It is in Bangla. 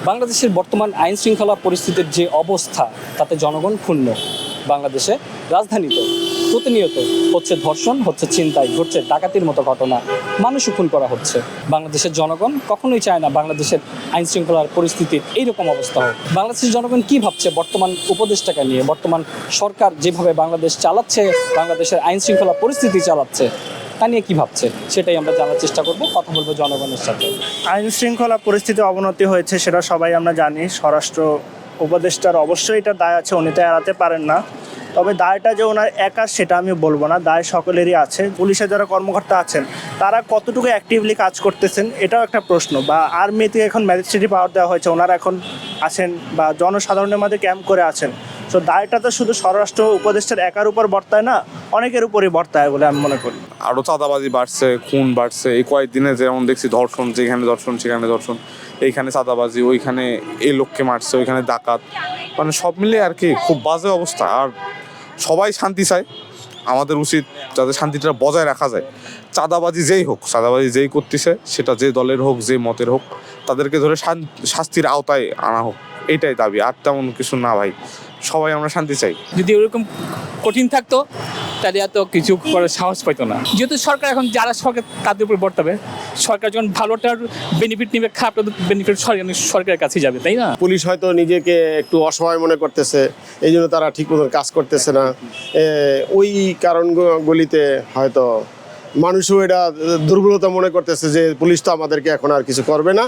বাংলাদেশের বর্তমান আইন শৃঙ্খলা পরিস্থিতির যে অবস্থা তাতে জনগণ ক্ষুণ্ণ। বাংলাদেশে রাজধানীতে প্রতিনিয়ত হচ্ছে ধর্ষণ, হচ্ছে ছিনতাই, ঘটছে ডাকাতির মতো ঘটনা, মানুষও খুন করা হচ্ছে। বাংলাদেশের জনগণ কখনোই চায় না বাংলাদেশের আইন শৃঙ্খলার পরিস্থিতির এইরকম অবস্থা হোক। বাংলাদেশের জনগণ কি ভাবছে বর্তমান উপদেষ্টাকে নিয়ে, বর্তমান সরকার যেভাবে বাংলাদেশ চালাচ্ছে, বাংলাদেশের আইন শৃঙ্খলা পরিস্থিতি চালাচ্ছে, তা নিয়ে কী ভাবছে সেটাই আমরা জানার চেষ্টা করব, কথা বলবো জনগণের সাথে। আইন শৃঙ্খলা পরিস্থিতি অবনতি হয়েছে সেটা সবাই আমরা জানি। স্বরাষ্ট্র উপদেষ্টার অবশ্যই এটা দায় আছে, উনি তো এড়াতে পারেন না। তবে দায়টা যে ওনার একা সেটা আমি বলবো না, দায় সকলেরই আছে। পুলিশের যারা কর্মকর্তা আছেন তারা কতটুকু অ্যাক্টিভলি কাজ করতেছেন এটাও একটা প্রশ্ন। বা আর্মিতে এখন ম্যাজিস্ট্রেটি পাওয়ার দেওয়া হয়েছে, ওনারা এখন আছেন বা জনসাধারণের মধ্যে ক্যাম্প করে আছেন। তো দায়টা তো শুধু স্বরাষ্ট্র উপদেষ্টার একার উপর বর্তায় না, অনেকের উপরই বর্তায় বলে আমি মনে করি। আরও চাঁদাবাজি বাড়ছে, খুন বাড়ছে। এই কয়েকদিনে যেমন দেখছি ধর্ষণ, যেখানে ধর্ষণ সেখানে ধর্ষণ, এইখানে চাঁদাবাজি, ওইখানে এই লোককে মারছে, ওইখানে ডাকাত, মানে সব মিলে আর কি খুব বাজে অবস্থা। আর সবাই শান্তি চায়, আমাদের উচিত যাতে শান্তিটা বজায় রাখা যায়। চাঁদাবাজি যেই হোক, চাঁদাবাজি যেই করতেছে, সেটা যে দলের হোক, যে মতের হোক, তাদেরকে ধরে শাস্তির আওতায় আনা হোক, এইটাই দাবি। আর তেমন কিছু না ভাই, সবাই আমরা শান্তি চাই। যদি ওরকম কঠিন থাকতো তাহলে এত কিছু করার সাহস পাইতো না। যেহেতু সরকার এখন যারা সরকার তাদের উপর বর্তাবে, সরকার যখন ভালোটার বেনিফিট নেবে, খারাপটার বেনিফিট সরকারের কাছেই যাবে, তাই না? পুলিশ হয়তো নিজেকে একটু অসহায় মনে করতেছে, এই জন্য তারা ঠিক মতো কাজ করতেছে না। ওই কারণগুলিতে হয়তো মানুষও এটা দুর্বলতা মনে করতেছে যে পুলিশ তো আমাদেরকে এখন আর কিছু করবে না।